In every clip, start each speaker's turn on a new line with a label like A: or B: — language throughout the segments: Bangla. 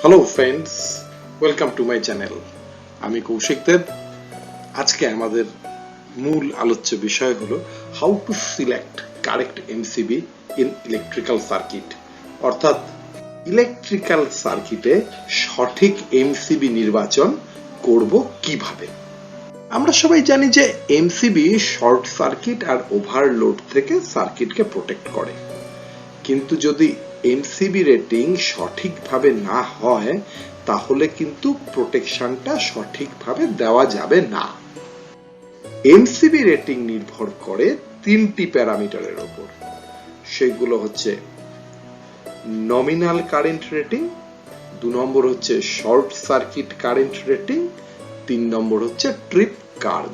A: Hello friends, welcome to my channel. আমি কৌশিক দেব। আজকে আমাদের মূল আলোচ্য বিষয় হলো how to select correct MCB in electrical circuit, অর্থাৎ ইলেকট্রিক্যাল সার্কিটে সঠিক এমসিবি নির্বাচন করব কিভাবে। আমরা সবাই জানি যে এমসিবি শর্ট সার্কিট আর ওভারলোড থেকে সার্কিটকে প্রোটেক্ট করে, কিন্তু যদি এমসিবি রেটিং সঠিকভাবে না হয় তাহলে কিন্তু প্রোটেকশনটা সঠিকভাবে দেওয়া যাবে না। এমসিবি রেটিং নির্ভর করে তিনটি প্যারামিটারের উপর। সেগুলো হচ্ছে নমিনাল কারেন্ট রেটিং, 2 নম্বর হচ্ছে শর্ট সার্কিট কারেন্ট রেটিং, 3 নম্বর হচ্ছে trip curve.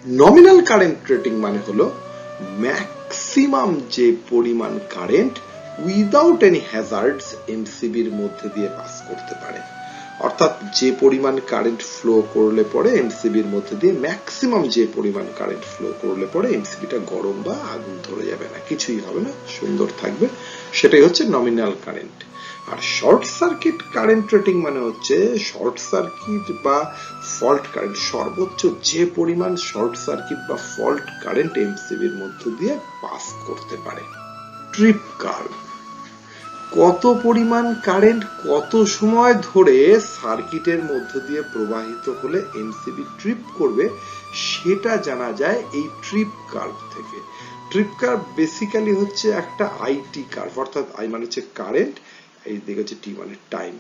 A: Nominal current rating মানে হলো ম্যাক্সিমাম যে পরিমাণ কারেন্ট উইদাউট এনি হ্যাজার্ডস এমসিবির মধ্যে দিয়ে পাস করতে পারে, অর্থাৎ যে পরিমাণ কারেন্ট ফ্লো করলে পরে এমসিবির মধ্যে দিয়ে ম্যাক্সিমাম যে পরিমাণ কারেন্ট ফ্লো করলে পরে এমসিবিটা গরম বা আগুন ধরে যাবে না, কিছুই হবে না, সুন্দর থাকবে, সেটাই হচ্ছে নমিনাল কারেন্ট। আর শর্ট সার্কিট কারেন্ট রেটিং মানে হচ্ছে শর্ট সার্কিট বা ফল্ট কারেন্ট, সর্বোচ্চ যে পরিমাণ শর্ট সার্কিট বা ফল্ট কারেন্ট এমসিবির মধ্য দিয়ে পাস করতে পারে। ট্রিপ কার্ভ, কত পরিমাণ কারেন্ট কত সময় ধরে সার্কিটের মধ্য দিয়ে প্রবাহিত হলে এমসিবি ট্রিপ করবে সেটা জানা যায় এই ট্রিপ কার্ভ থেকে। ট্রিপ কার্ভ বেসিক্যালি হচ্ছে একটা আইটি কার্ভ, অর্থাৎ আই মানে হচ্ছে কারেন্ট, এই দিকে হচ্ছে টি মানে টাইম।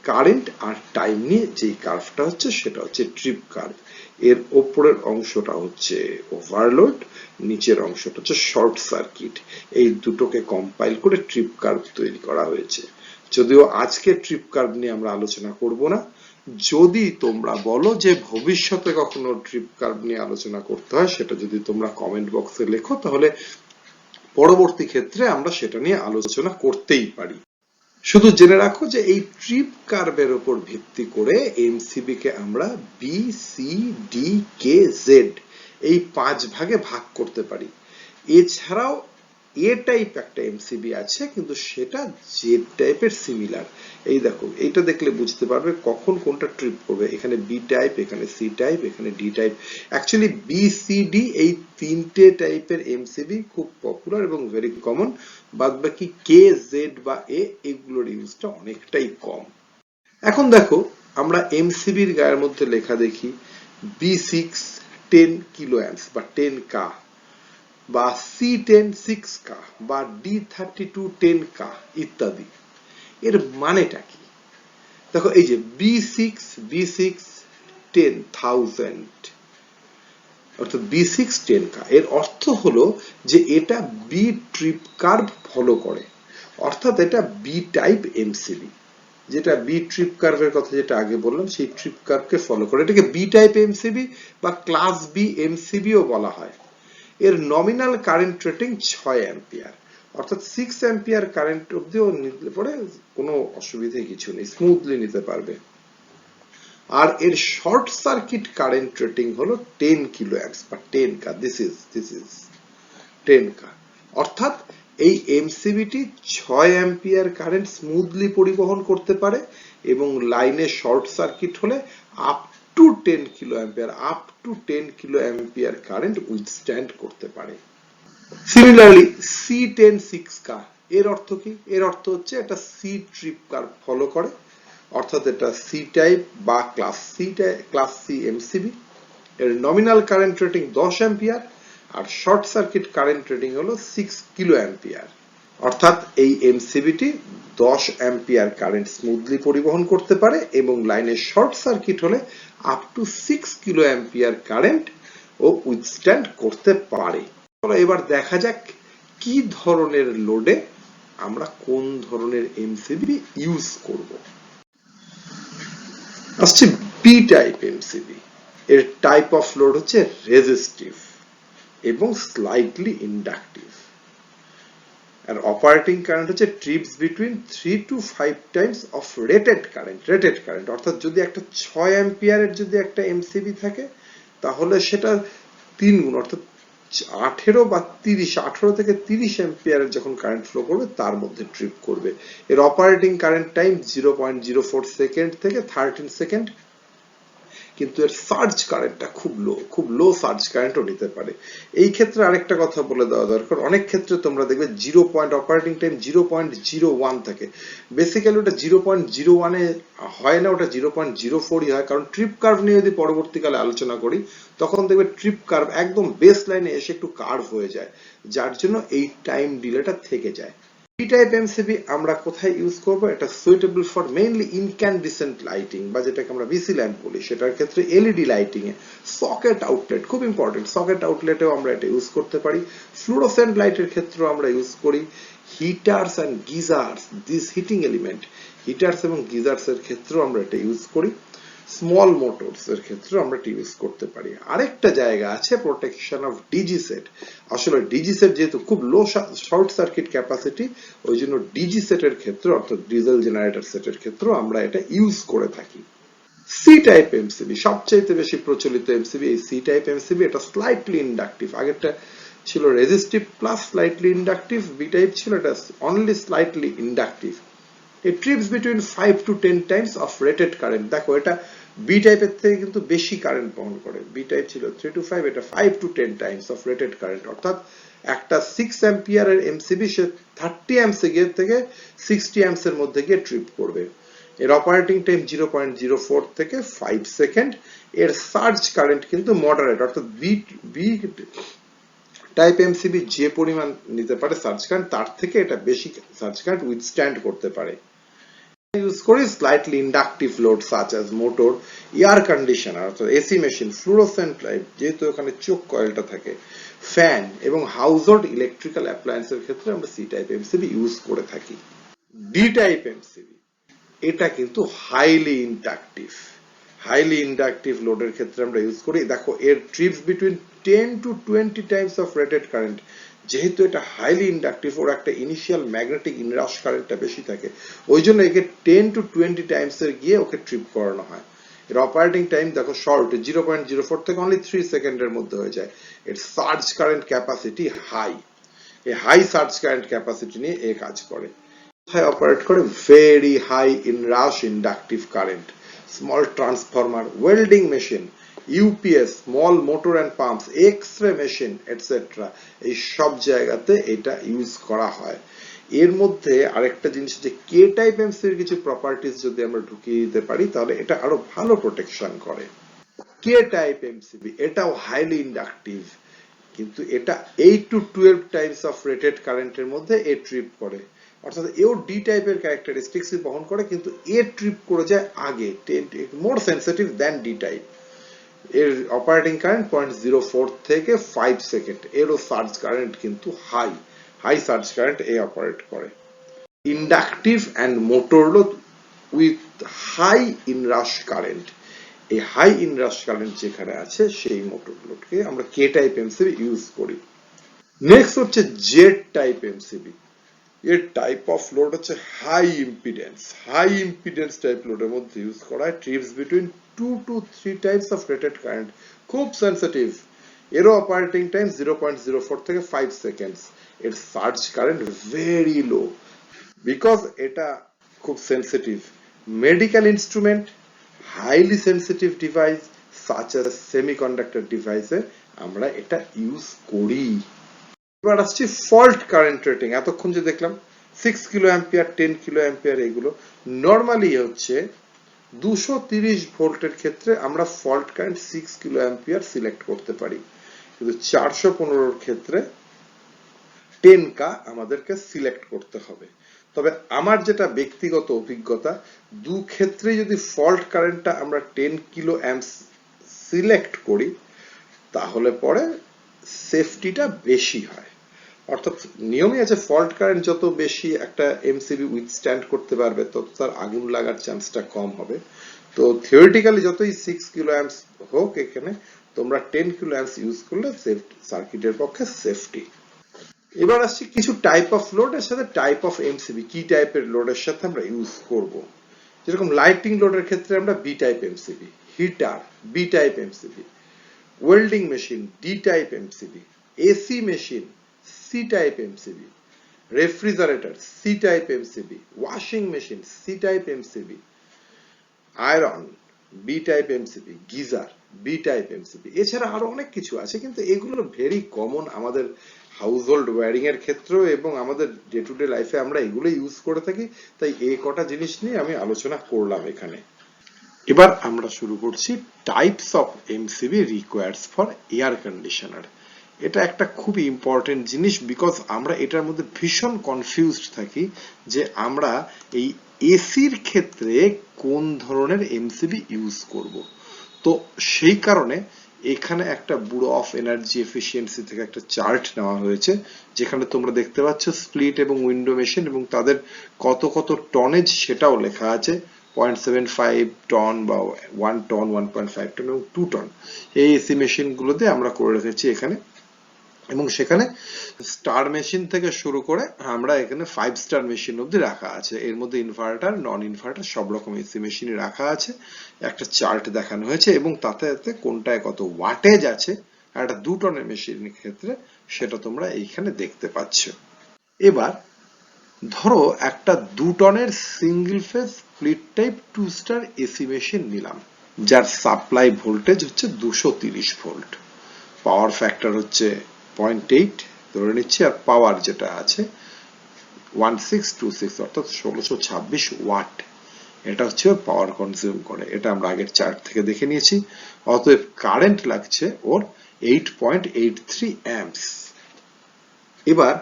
A: কারেন্ট আর টাইম নিয়ে যে কার্ভটা হচ্ছে সেটা হচ্ছে ট্রিপ কার্ভ। এর উপরের অংশটা হচ্ছে ওভারলোড, নিচের অংশটা হচ্ছে শর্ট সার্কিট। এই দুটোকে কম্পাইল করে ট্রিপ কার্ভ তৈরি করা হয়েছে। যদিও আজকে ট্রিপ কার্ভ নিয়ে আমরা আলোচনা করব না। যদি তোমরা বলো যে ভবিষ্যতে কখনো ট্রিপ কার্ভ নিয়ে আলোচনা করতে হয়, সেটা যদি তোমরা কমেন্ট বক্সে লেখো তাহলে পরবর্তী ক্ষেত্রে আমরা সেটা নিয়ে আলোচনা করতেই পারি। শুধু জেনে রাখো যে এই ট্রিপ কার্ভের উপর ভিত্তি করে এমসিবি কে আমরা বি, সি, ডি, কে, জেড এই 5 ভাগে ভাগ করতে পারি। এছাড়াও এ টাইপ একটা এমসিবি আছে, কিন্তু সেটা জেড টাইপের সিমিলার। এই দেখো, এইটা দেখলে বুঝতে পারবে কখন কোনটা ট্রিপ করবে। এখানে বি টাইপ, এখানে সি টাইপ, এখানে D type. Actually B, C, D এই তিনটে টাইপের এমসিবি খুব পপুলার এবং ভেরি কমন। বাদবাকি কে, জেড বা এ এগুলোর ইউজটা অনেকটাই কম। এখন দেখো, আমরা এমসিবির গায়ের মধ্যে লেখা দেখি B6 10 কিলো অ্যাম্পস বা 10 কা, বা C10 6 কা, বা D32 10 কা ইত্যাদি। এর মানেটা কি? দেখো, এই যে B6 10,000, অর্থাৎ B6 10 কা, এর অর্থ হলো যে এটা বি ট্রিপ কার্ভ ফলো করে, অর্থাৎ এটা বি টাইপ এমসিবি। যেটা বি ট্রিপ কার্ভের কথা যেটা আগে বললাম, সেই ট্রিপ কার্ভকে ফলো করে। এটাকে বি টাইপ এমসিবি বা ক্লাস বি এমসিবিও বলা হয়। এর নমিনাল কারেন্ট রেটিং 6 অ্যাম্পিয়ার, অর্থাৎ 6 অ্যাম্পিয়ার কারেন্ট অবধিও নিতে পারে, কোনো অসুবিধা কিছু নেই, স্মুথলি নিতে পারবে। আর এর শর্ট সার্কিট কারেন্ট রেটিং হলো 10 কিলো অ্যাম্পস বা 10 কা। দিস ইজ 10 কা, অর্থাৎ এই এমসিবিটি 6 অ্যাম্পিয়ার কারেন্ট স্মুথলি পরিবহন করতে পারে এবং লাইনে শর্ট সার্কিট হলে up two 10 kilo ampere current withstand করতে পারে। সিমিলারলি C10 6 কা, এর অর্থ কি? এর অর্থ হচ্ছে এটা সি ট্রিপ কার্ভ ফলো করে, অর্থাৎ এটা সি টাইপ বা ক্লাস সি এমসিবি। এর নমিনাল কারেন্ট রেটিং 10 অ্যাম্পিয়ার আর শর্ট সার্কিট কারেন্ট রেটিং হলো 6 কিলো অ্যাম্পিয়ার, অর্থাৎ এই এমসিবিটি 10 অ্যাম্পিয়ার কারেন্ট স্মুথলি পরিবহন করতে পারে এবং লাইনে শর্ট সার্কিট হলে up to 6 kilo ampere current ও উইথস্ট্যান্ড করতে পারে। এবার দেখা যাক কি ধরনের লোডে আমরা কোন ধরনের এমসিবি ইউজ করব। আসছে বি টাইপ এমসিবি। এর টাইপ অফ লোড হচ্ছে রেজিস্টিভ এবং স্লাইটলি ইন্ডাকটিভ। আর অপারেটিং কারেন্ট হচ্ছে TRIPS between 3 to 5 Times of rated current, অর্থাৎ যদি একটা 6 অ্যাম্পিয়ারের যদি একটা এমসিবি থাকে তাহলে সেটা 3 গুণ, অর্থাৎ 18 বা 30, 18 থেকে 30 অ্যাম্পিয়ারের যখন কারেন্ট ফ্লো করবে তার মধ্যে ট্রিপ করবে। এর অপারেটিং কারেন্ট টাইম 0.04 সেকেন্ড থেকে 13 সেকেন্ড, কিন্তু এর সার্জ কারেন্টটা খুব লো সার্জ কারেন্টও নিতে পারে। এই ক্ষেত্রে আরেকটা কথা বলে দেওয়া দরকার, অনেক ক্ষেত্রে তোমরা দেখবে অপারেটিং টাইম 0.01 থাকে। বেসিক্যালি ওটা 0.01 এ হয় না, ওটা 0.04 হয়, কারণ ট্রিপ কার্ভ নিয়ে যদি পরবর্তীকালে আলোচনা করি তখন দেখবে ট্রিপ কার্ভ একদম বেস লাইনে এসে একটু কার্ভ হয়ে যায়, যার জন্য এই টাইম ডিলেটা থেকে যায়। বি টাইপ এমসিবি আমরা কোথায় ইউজ করব? এটা সুইটেবল ফর মেইনলি ইনক্যান্ডিসেন্ট লাইটিং, বা যেটাকে আমরা বিসি ল্যাম্প বলি, সেটার ক্ষেত্রে এলইডি লাইটিং এ সকেট আউটলেট খুব ইম্পর্টেন্ট, সকেট আউটলেটেও আমরা এটা ইউজ করতে পারি। ফ্লুরোসেন্ট লাইটের ক্ষেত্রেও আমরা ইউজ করি। Heaters and geysers, this heating element, heaters এবং গিজার্স এর ক্ষেত্রেও আমরা এটা ইউজ করি। স্মল মোটরস এর ক্ষেত্রে আমরা এটা ইউজ করতে পারি। আরেকটা জায়গা আছে প্রোটেকশন অফ ডিজি সেট। আসলে ডিজি সেট যেহেতু খুব লো শর্ট সার্কিট ক্যাপাসিটি, ওই জন্য ডিজি সেটের ক্ষেত্রে অর্থাৎ ডিজেল জেনারেটর সেটের ক্ষেত্রেও আমরা এটা ইউজ করে থাকি। সি টাইপ এমসিবি সবচেয়ে বেশি প্রচলিত এমসিবি, এই সি টাইপ এমসিবি, এটা স্লাইটলি ইন্ডাকটিভ। আগেরটা ছিল resistive plus slightly inductive, B type ছিল এটা only slightly inductive. It trips between 5 to 10 times of rated current. দেখো এটা বি টাইপের থেকে কিন্তু বেশি কারেন্ট বহন করে। বি টাইপ ছিল 3 to 5, এটা 5 to 10 times of rated current, অর্থাৎ একটা 6 অ্যাম্পিয়ারের এমসিবি সে 30 অ্যাম্পস এর থেকে 60 অ্যাম্পস এর মধ্যে গিয়ে ট্রিপ করবে। এর অপারেটিং টাইম 0.04 থেকে 5 সেকেন্ড। এর সার্জ কারেন্ট কিন্তু মডারেট, অর্থাৎ বি টাইপ এমসিবি যে পরিমাণ নিতে পারে সার্জ কারেন্ট, তার থেকে এটা বেশি সার্জ কারেন্ট উইথস্ট্যান্ড করতে পারে। ইউজ করি slightly inductive load such as motor, air conditioner অর্থাৎ এসি মেশিন, ফ্লুরোসেন্ট লাইট যেহেতু ওখানে চোখ কয়েলটা থাকে, ফ্যান এবং হাউসহোল্ড ইলেকট্রিক্যাল অ্যাপ্লায়েন্সের ক্ষেত্রে আমরা সি টাইপ এমসিবি ইউজ করে থাকি। ডি টাইপ এমসিবি এটা কিন্তু হাইলি ইন্ডাকটিভ লোডের ক্ষেত্রে আমরা ইউজ করি। দেখো এর TRIPS between 10 to 20 Times of rated current. যেহেতু এটা হাইলি ইন্ডাকটিভ, ওর একটা ইনিশিয়াল ম্যাগনেটিক ইনরাশ কারেন্টটা বেশি থাকে, ওই জন্য একে 10 to 20 টাইমস এর গিয়ে ওকে ট্রিপ করানো হয়। এর অপারেটিং টাইম দেখো শর্ট, 0.04 থেকে অনলি 3 সেকেন্ডের মধ্যে হয়ে যায়। এর সার্জ কারেন্ট ক্যাপাসিটি হাই, এই হাই সার্জ কারেন্ট ক্যাপাসিটি নিয়ে এ কাজ করে। কোথায় অপারেট করে? Very high inrush inductive current, small transformer, welding machine, UPS, small motor and pumps, X-ray machine etcetera, এই সব জায়গাতে এটা ইউজ করা হয়। এর মধ্যে আরেকটা জিনিস যে কে টাইপ এমসিবির কিছু প্রপার্টিজ যদি আমরা ঢুকিয়ে দিতে পারি তাহলে এটা আরো ভালো প্রোটেকশন করে। কে টাইপ এমসিবি এটাও হাইলি ইন্ডাকটিভ, কিন্তু এটা 8 to 12 টাইমস অফ রেটেড কারেন্টের মধ্যে এ ট্রিপ করে, অর্থাৎ এও ডি টাইপের ক্যারেক্টারিস্টিক্স বহন করে, কিন্তু এ ট্রিপ করে যায় আগে, more sensitive than D type. এর অপারেটিং কারেন্ট 0.04 থেকে 5 সেকেন্ড। এরও সার্জ কারেন্ট কিন্তু হাই সার্জ কারেন্ট এ অপারেট করে। Inductive and motor load with high inrush current, এই হাই ইনরাশ কারেন্ট যেখানে আছে সেই মোটর লোডকে আমরা কে টাইপ এমসিবি ইউজ করি। নেক্সট হচ্ছে জেড টাইপ এমসিবি। এর টাইপ অফ লোড হচ্ছে হাই ইম্পিডেন্স টাইপ লোডের মধ্যে ইউজ করা হয়। Trips between 2 to 3 times of rated current, খুব সেনসিটিভ। এরও অপারেটিং টাইম 0.04 থেকে 5 সেকেন্ডস। এর surge current very low, because এটা খুব sensitive. Medical instrument, highly sensitive device such as semiconductor ডিভাইসে আমরা এটা ইউজ করি। এবার আসছি ফল্ট কারেন্ট রেটিং। এতক্ষণ যে দেখলাম 6 কিলো অ্যাম্পিয়ার, 10 কিলো অ্যাম্পিয়ার, এগুলো নরমালি হচ্ছে 230 ভোল্টের ক্ষেত্রে আমরা fault current 6 kilo ampere select করতে পারি, কিন্তু 415 ক্ষেত্রে 10K আমাদেরকে সিলেক্ট করতে হবে। তবে আমার যেটা ব্যক্তিগত অভিজ্ঞতা, দু ক্ষেত্রে যদি ফল্ট কারেন্টটা আমরা 10 কিলো অ্যাম্পস সিলেক্ট করি তাহলে পরে সেফটিটা বেশি হয়। অর্থাৎ নিয়মই আছে, ফল্ট কারেন্ট যত বেশি একটা এমসিবি উইথস্ট্যান্ড করতে পারবে তত তার আগুন লাগার চান্সটা কম হবে। তো থিওরিটিক্যালি যতই 6 কিলো অ্যাম্পস হোক, এখানে তোমরা 10 কিলো অ্যাম্পস ইউজ করলে সার্কিটের পক্ষে সেফটি। এবার আসছি কিছু টাইপ অফ লোডের সাথে টাইপ অফ এমসিবি, কি টাইপের লোডের সাথে আমরা ইউজ করব। যেরকম লাইটিং লোডের ক্ষেত্রে আমরা B type MCB, heater B type MCB, welding machine D type MCB, AC machine C type MCB, refrigerator C type MCB, washing machine C type MCB, iron B type MCB, geyser B type MCB. এছাড়া আরো অনেক কিছু আছে, কিন্তু এগুলো ভেরি কমন আমাদের হাউস হোল্ড ওয়্যারিং এর ক্ষেত্রেও এবং আমাদের ডে টু ডে লাইফে আমরা এগুলো ইউজ করে থাকি। তাই এই কটা জিনিস নিয়ে আমি আলোচনা করলাম এখানে। এবার আমরা শুরু করছি types of MCB requires for air conditioner. এটা একটা খুবই ইম্পর্টেন্ট জিনিস, বিকজ আমরা এটার মধ্যে ভীষণ কনফিউজড থাকি যে আমরা এই এসির ক্ষেত্রে কোন ধরনের এমসিবি ইউজ করব। তো সেই কারণে এখানে একটা ব্যুরো অফ এনার্জি এফিসিয়েন্সি থেকে একটা চার্ট নেওয়া হয়েছে, যেখানে তোমরা দেখতে পাচ্ছ স্প্লিট এবং উইন্ডো মেশিন এবং তাদের কত কত টনেজ সেটাও লেখা আছে। 0.75 টন বা 1 টন, 1.5 টন এবং 2 টন এই এসি মেশিন গুলোতে আমরা করে রেখেছি এখানে। এবং সেখানে স্টার মেশিন থেকে শুরু করে আমরা এখানে 5 স্টার মেশিন অবধি রাখা আছে। এর মধ্যে ইনভার্টার, নন ইনভার্টার সব রকম এসি মেশিনই রাখা আছে। একটা চার্ট দেখানো হয়েছে এবং তাতে কোনটায় কত ওয়াটেজ আছে একটা 2 টনের মেশিনের ক্ষেত্রে সেটা তোমরা এইখানে দেখতে পাচ্ছ। এবার ধরো একটা 2 টনের single phase split type 2 star AC machine নিলাম, যার সাপ্লাই ভোল্টেজ হচ্ছে 230 ভোল্ট, পাওয়ার ফ্যাক্টর হচ্ছে 0.8 ধরে নিচ্ছি, আর পাওয়ার যেটা আছে 1626 অর্থাৎ 1626 ওয়াট, এটা হচ্ছে পাওয়ার কনজিউম করে। এটা আমরা আগের চার্ট থেকে দেখে নিয়েছি। অতএব কারেন্ট লাগছে ওর 8.83 অ্যাম্পস। এবার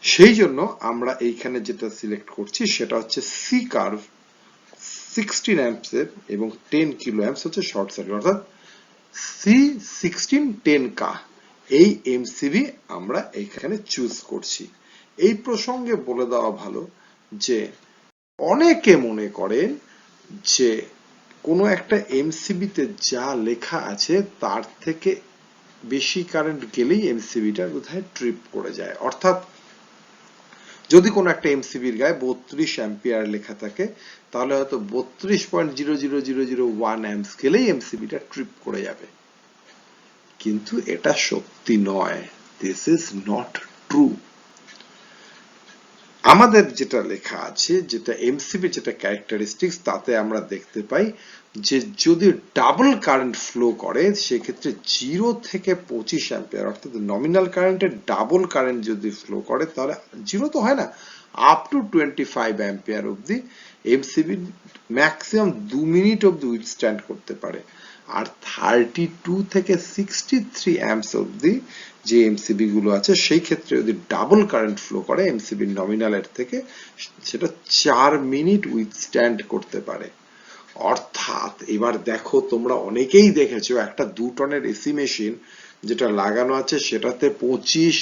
A: সেই জন্য আমরা এইখানে যেটা সিলেক্ট করছি সেটা হচ্ছে সি কার্ভ 16 অ্যাম্পস এর এবং 10 কিলো অ্যাম্পস হচ্ছে শর্ট সার্কিট, অর্থাৎ C1610K এই এমসিবি আমরা এখানে চুজ করছি। এই প্রসঙ্গে বলে দেওয়া ভালো যে অনেকে মনে করেন যে কোনো একটা এমসিবিতে যা লেখা আছে তার থেকে বেশি কারেন্ট গেলেই এমসিবিটা বোধহয় ট্রিপ করে যায়। অর্থাৎ যদি কোনো একটা এমসিবির গায়ে 32 অ্যাম্পিয়ার লেখা থাকে তাহলে হয়তো 32.00001 অ্যাম্পস গেলেই এমসিবিটা ট্রিপ করে যাবে, কিন্তু এটা সত্যি নয়। This is not true. আমাদের যেটা লেখা আছে, যেটা এমসিবি যেটা ক্যারেক্টারিস্টিক্স, তাতে আমরা দেখতে পাই যে যদি ডাবল কারেন্ট ফ্লো করে সেক্ষেত্রে 0 থেকে 25 অ্যাম্পিয়ার অর্থাৎ নমিনাল কারেন্টের ডাবল কারেন্ট যদি ফ্লো করে তাহলে 0 তো হয় না, আপ টু 25 অ্যাম্পিয়ার অবধি এমসিবি ম্যাক্সিমাম 2 মিনিট অবধি উইথস্ট্যান্ড করতে পারে। আর 32 থেকে 63 অ্যাম্পস অবধি যে এমসিবি গুলো আছে সেই ক্ষেত্রে যদি ডাবল কারেন্ট ফ্লো করে এমসিবি নমিনালের থেকে সেটা 4 মিনিট উইথস্ট্যান্ড করতে পারে। অর্থাৎ এবার দেখো, তোমরা অনেকেই দেখেছো একটা 2 টনের এসি মেশিন যেটা লাগানো আছে সেটাতে 25,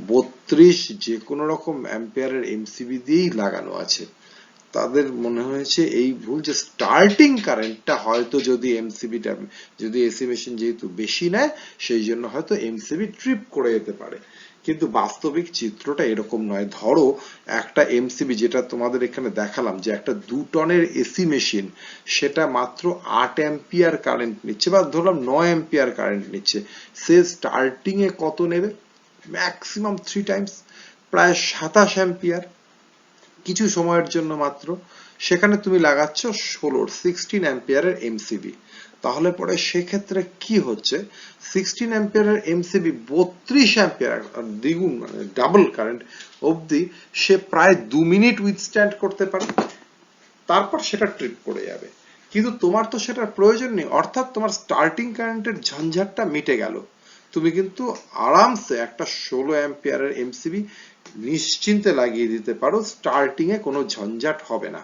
A: 32 যে কোনো রকম অ্যাম্পিয়ারের এমসিবি দিয়েই লাগানো আছে। তাদের মনে হয়েছে এই ভুল যে স্টার্টিং কারেন্টটা হয়তো যদি এমসিবিটা যদি এসি মেশিন যেহেতু বেশি নেয় সেই জন্য হয়তো এমসিবি ট্রিপ করে যেতে পারে, কিন্তু বাস্তবিক চিত্রটা এরকম নয়। ধরো একটা এমসিবি যেটা তোমাদের এখানে দেখালাম যে একটা 2 টনের এসি মেশিন সেটা মাত্র 8 অ্যাম্পিয়ার কারেন্ট নিচ্ছে বা ধরলাম 9 অ্যাম্পিয়ার কারেন্ট নিচ্ছে, সে স্টার্টিং এ কত নেবে? ম্যাক্সিমাম 3 টাইমস, প্রায় 27 অ্যাম্পিয়ার কিছু সময়ের জন্য মাত্র। সেখানে তুমি লাগাচ্ছ 16 অ্যাম্পিয়ারের এমসিবি, তাহলে পরে সেক্ষেত্রে কি হচ্ছে, 16 অ্যাম্পিয়ারের এমসিবি 32 অ্যাম্পিয়ার দ্বিগুণ মানে ডাবল কারেন্ট অবধি সে প্রায় 2 মিনিট উইথস্ট্যান্ড করতে পারে, তারপর সেটা ট্রিপ করে যাবে। কিন্তু তোমার তো সেটার প্রয়োজন নেই, অর্থাৎ তোমার স্টার্টিং কারেন্টের ঝঞ্ঝাটটা মিটে গেল। তুমি কিন্তু আরামসে একটা 16 অ্যাম্পিয়ারের এমসিবি নিশ্চিন্তে লাগিয়ে দিতে পারো, স্টার্টিং এ কোনো ঝঞ্ঝাট হবে না।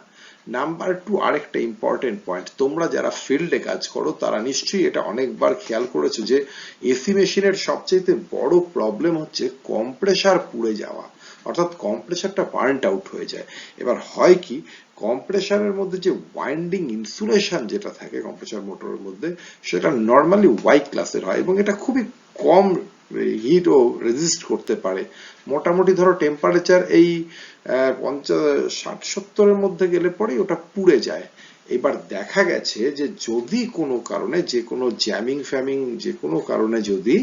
A: নাম্বার 2, আরেকটা ইম্পর্টেন্ট পয়েন্ট, তোমরা যারা ফিল্ডে কাজ করো তারা নিশ্চয়ই এটা অনেকবার খেয়াল করেছো যে এসি মেশিনের সবচেয়ে বড় প্রবলেম হচ্ছে কম্প্রেসার পুড়ে যাওয়া, অর্থাৎ কম্প্রেসারটা বার্নড আউট হয়ে যায়। এবার হয় কি, কম্প্রেসারের মধ্যে যে ওয়াইন্ডিং ইনসুলেশন যেটা থাকে কম্প্রেসার মোটরের মধ্যে সেটা নরমালি ওয়াই ক্লাসের হয় এবং এটা খুবই কম হিট ও রেজিস্ট করতে পারে। মোটামুটি ধরো টেম্পারেচার এই 50-60-70 এর মধ্যে গেলে পরে ওটা পুড়ে যায়। এবার দেখা গেছে যে যদি কোনো কারণে যে কোনো জ্যামিং ফ্যামিং যে কোনো কারণে যদি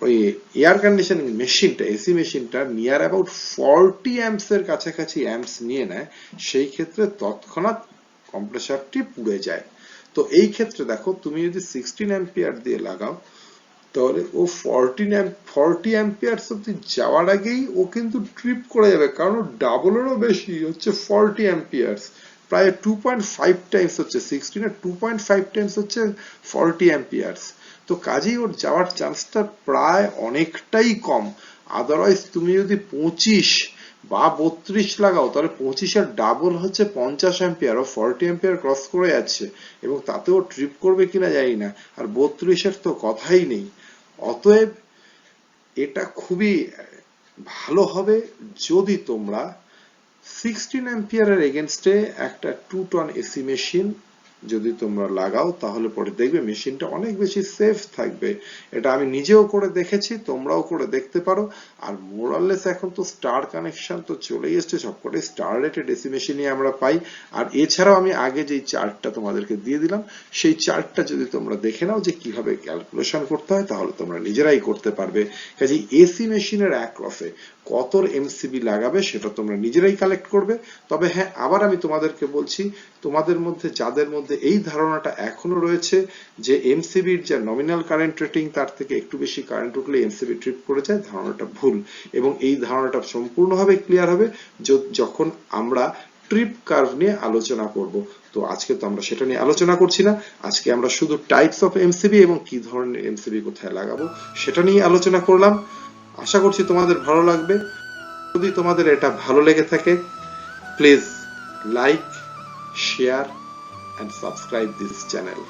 A: ওই এয়ার কন্ডিশনিং মেশিনটা, এসি মেশিনটা নিয়ার অ্যাবাউট 40 অ্যাম্পস এর কাছাকাছি অ্যাম্পস নিয়ে নেয়, সেই ক্ষেত্রে তৎক্ষণাৎ কম্প্রেসরটি পুড়ে যায়। তো এই ক্ষেত্রে দেখো, তুমি যদি 16 অ্যাম্পিয়ার দিয়ে লাগাও, তাহলে ও 40 অ্যাম্পিয়ার অব্দি যাওয়ার আগেই ও কিন্তু ট্রিপ করে যাবে, কারণ ডাবলেরও বেশি হচ্ছে 40 অ্যাম্পিয়ার, প্রায় 2.5 টাইমস হচ্ছে 16 এর 2.5 টাইমস হচ্ছে 40 অ্যাম্পিয়ার। তো কাজেই ওর যাওয়ার চান্সটা প্রায় অনেকটাই কম। আদারওয়াইজ তুমি যদি 25 বা 32 লাগাও, তাহলে 25 এর ডাবল হচ্ছে 50 অ্যাম্পিয়ার, ও 40 অ্যাম্পিয়ার ক্রস করে যাচ্ছে, এবং তাতেও ট্রিপ করবে কিনা জানি না। আর 32 এর তো কথাই নেই। অতএব এটা খুবই ভালো হবে যদি তোমরা 16 অ্যাম্পিয়ারের এগেনস্টে একটা 2 টন এসি মেশিন যদি তোমরা লাগাও, তাহলে পরে দেখবে মেশিনটা অনেক বেশি সেফ থাকবে। এটা আমি নিজেও করে দেখেছি, তোমরাও করে দেখতে পারো। আর মোরাললেস এখন তো স্টার কানেকশন তো চলেই এসছে, সবকটাই স্টার রেটেড এসি মেশিনই আমরা পাই। আর এছাড়াও আমি আগে যে চার্টটা তোমাদেরকে দিয়ে দিলাম, সেই চার্টটা যদি তোমরা দেখে নাও যে কিভাবে ক্যালকুলেশন করতে হয়, তাহলে তোমরা নিজেরাই করতে পারবে। কাজেই এসি মেশিনের অ্যাক্রসে কত এমসিবি লাগাবে সেটা তোমরা নিজেরাই কালেক্ট করবে। তবে হ্যাঁ, আবার আমি তোমাদেরকে বলছি, তোমাদের মধ্যে যাদের মধ্যে এই ধারণাটা এখনো রয়েছে যে এমসিবির যে নমিনাল কারেন্ট রেটিং তার থেকে একটু বেশি কারেন্ট উঠলে এমসিবি ট্রিপ করে যায়, ধারণাটা ভুল। এবং এই ধারণাটা সম্পূর্ণভাবে ক্লিয়ার হবে যখন আমরা ট্রিপ কার্ভ নিয়ে আলোচনা করব। তো আজকে তো আমরা সেটা নিয়ে আলোচনা করছি না, আজকে আমরা শুধু টাইপস অফ এমসিবি এবং কি ধরনের এমসিবি কোথায় লাগাবো সেটা নিয়ে আলোচনা করলাম। আশা করছি তোমাদের ভালো লাগবে। যদি তোমাদের এটা ভালো লেগে থাকে, please like, share and subscribe this channel.